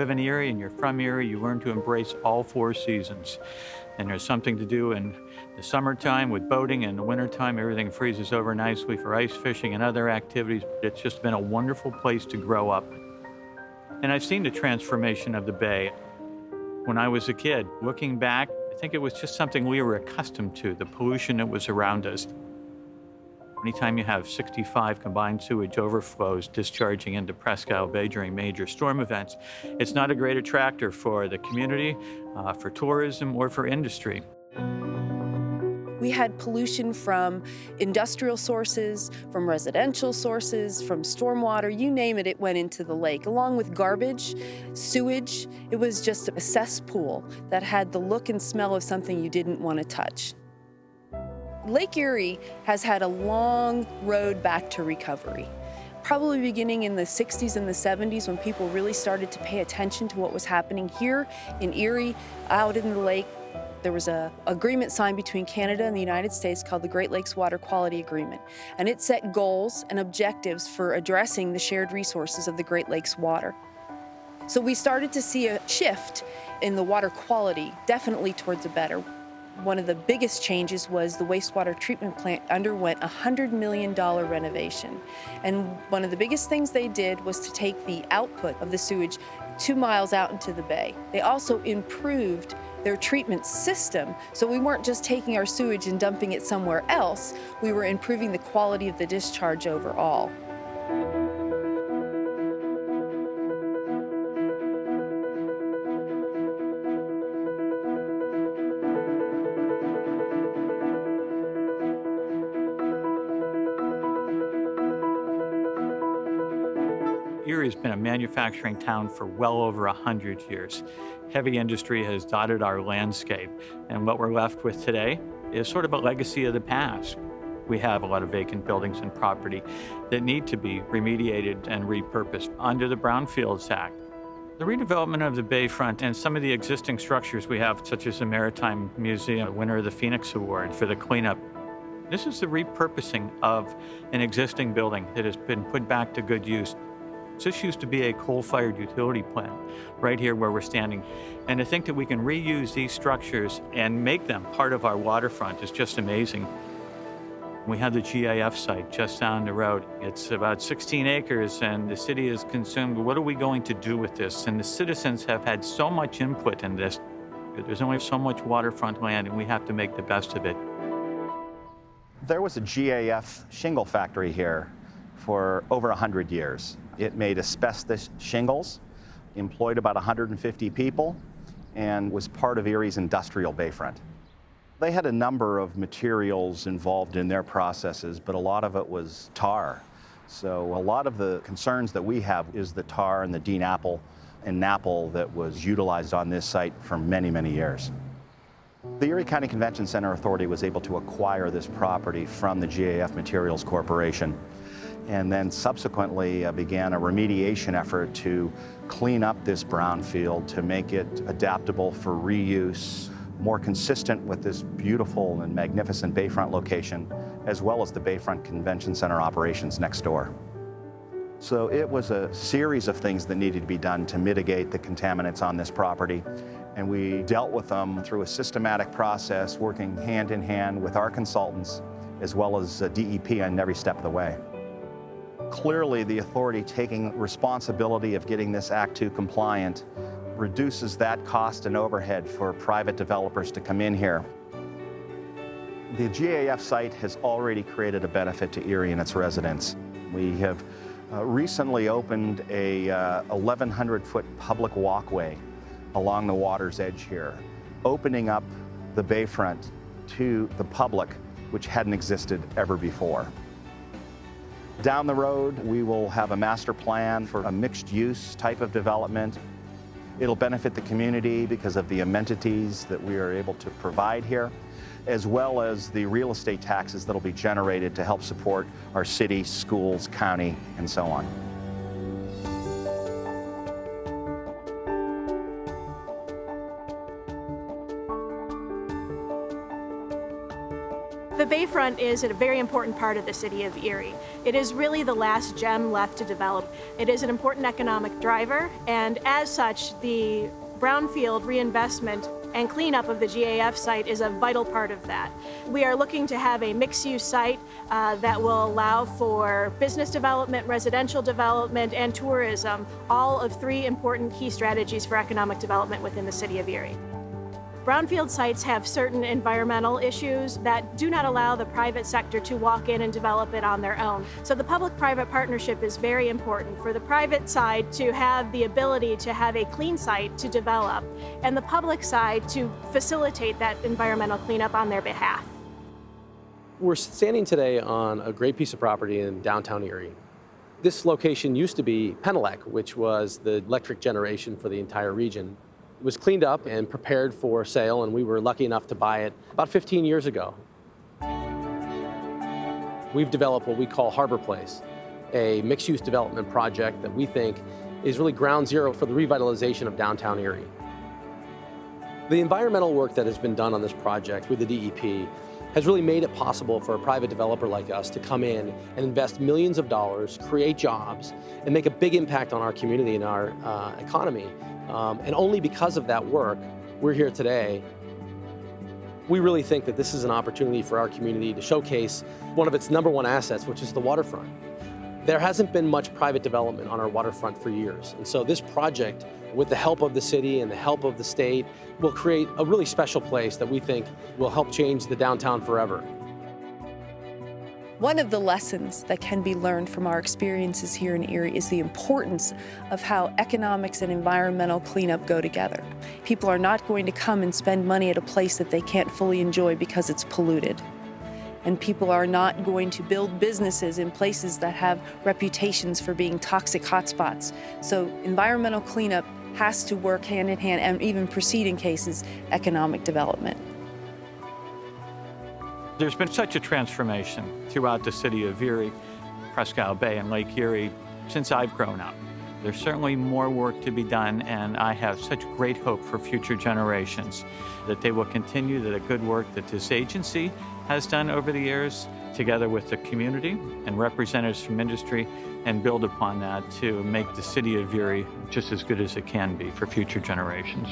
live in Erie and you're from Erie, you learn to embrace all four seasons. And there's something to do in the summertime with boating, and the wintertime, everything freezes over nicely for ice fishing and other activities. It's just been a wonderful place to grow up. And I've seen the transformation of the Bay. When I was a kid, looking back, I think it was just something we were accustomed to, the pollution that was around us. Anytime you have 65 combined sewage overflows discharging into Presque Isle Bay during major storm events, it's not a great attractor for the community, for tourism, or for industry. We had pollution from industrial sources, from residential sources, from stormwater, you name it, it went into the lake, along with garbage, sewage. It was just a cesspool that had the look and smell of something you didn't want to touch. Lake Erie has had a long road back to recovery. Probably beginning in the 60s and the 70s when people really started to pay attention to what was happening here in Erie, out in the lake. There was an agreement signed between Canada and the United States called the Great Lakes Water Quality Agreement, and it set goals and objectives for addressing the shared resources of the Great Lakes water. So we started to see a shift in the water quality, definitely towards the better. One of the biggest changes was the wastewater treatment plant underwent a $100 million renovation. And one of the biggest things they did was to take the output of the sewage 2 miles out into the bay. They also improved their treatment system, so we weren't just taking our sewage and dumping it somewhere else, we were improving the quality of the discharge overall. Erie has been a manufacturing town for well over 100 years. Heavy industry has dotted our landscape, and what we're left with today is sort of a legacy of the past. We have a lot of vacant buildings and property that need to be remediated and repurposed under the Brownfields Act. The redevelopment of the Bayfront and some of the existing structures we have, such as the Maritime Museum, winner of the Phoenix Award for the cleanup. This is the repurposing of an existing building that has been put back to good use. This used to be a coal-fired utility plant right here where we're standing. And to think that we can reuse these structures and make them part of our waterfront is just amazing. We have the GIF site just down the road. It's about 16 acres and the city is consumed. What are we going to do with this? And the citizens have had so much input in this. There's only so much waterfront land and we have to make the best of it. There was a GAF shingle factory here for over 100 years. It made asbestos shingles, employed about 150 people, and was part of Erie's industrial bayfront. They had a number of materials involved in their processes, but a lot of it was tar. So a lot of the concerns that we have is the tar and the DNAPL and NAPL that was utilized on this site for many, many years. The Erie County Convention Center Authority was able to acquire this property from the GAF Materials Corporation, and then subsequently began a remediation effort to clean up this brownfield to make it adaptable for reuse, more consistent with this beautiful and magnificent Bayfront location, as well as the Bayfront Convention Center operations next door. So it was a series of things that needed to be done to mitigate the contaminants on this property, and we dealt with them through a systematic process, working hand in hand with our consultants, as well as DEP on every step of the way. Clearly, the authority taking responsibility of getting this Act 2 compliant reduces that cost and overhead for private developers to come in here. The GAF site has already created a benefit to Erie and its residents. We have recently opened a 1,100-foot public walkway along the water's edge here, opening up the bayfront to the public, which hadn't existed ever before. Down the road, we will have a master plan for a mixed-use type of development. It'll benefit the community because of the amenities that we are able to provide here, as well as the real estate taxes that'll be generated to help support our city, schools, county, and so on. The Bayfront Bayfront is a very important part of the city of Erie. It is really the last gem left to develop. It is an important economic driver, and as such, the brownfield reinvestment and cleanup of the GAF site is a vital part of that. We are looking to have a mixed-use site that will allow for business development, residential development, and tourism, all of three important key strategies for economic development within the city of Erie. Brownfield sites have certain environmental issues that do not allow the private sector to walk in and develop it on their own. So the public-private partnership is very important for the private side to have the ability to have a clean site to develop, and the public side to facilitate that environmental cleanup on their behalf. We're standing today on a great piece of property in downtown Erie. This location used to be Penelec, which was the electric generation for the entire region. It was cleaned up and prepared for sale, and we were lucky enough to buy it about 15 years ago. We've developed what we call Harbor Place, a mixed-use development project that we think is really ground zero for the revitalization of downtown Erie. The environmental work that has been done on this project with the DEP has really made it possible for a private developer like us to come in and invest millions of dollars, create jobs, and make a big impact on our community and our economy. And only because of that work, we're here today. We really think that this is an opportunity for our community to showcase one of its #1 assets, which is the waterfront. There hasn't been much private development on our waterfront for years. And so this project, with the help of the city and the help of the state, will create a really special place that we think will help change the downtown forever. One of the lessons that can be learned from our experiences here in Erie is the importance of how economics and environmental cleanup go together. People are not going to come and spend money at a place that they can't fully enjoy because it's polluted. And people are not going to build businesses in places that have reputations for being toxic hotspots. So environmental cleanup has to work hand in hand and even precede, in cases, economic development. There's been such a transformation throughout the city of Erie, Presque Bay, and Lake Erie since I've grown up. There's certainly more work to be done, and I have such great hope for future generations that they will continue the good work that this agency has done over the years, together with the community and representatives from industry, and build upon that to make the city of Erie just as good as it can be for future generations.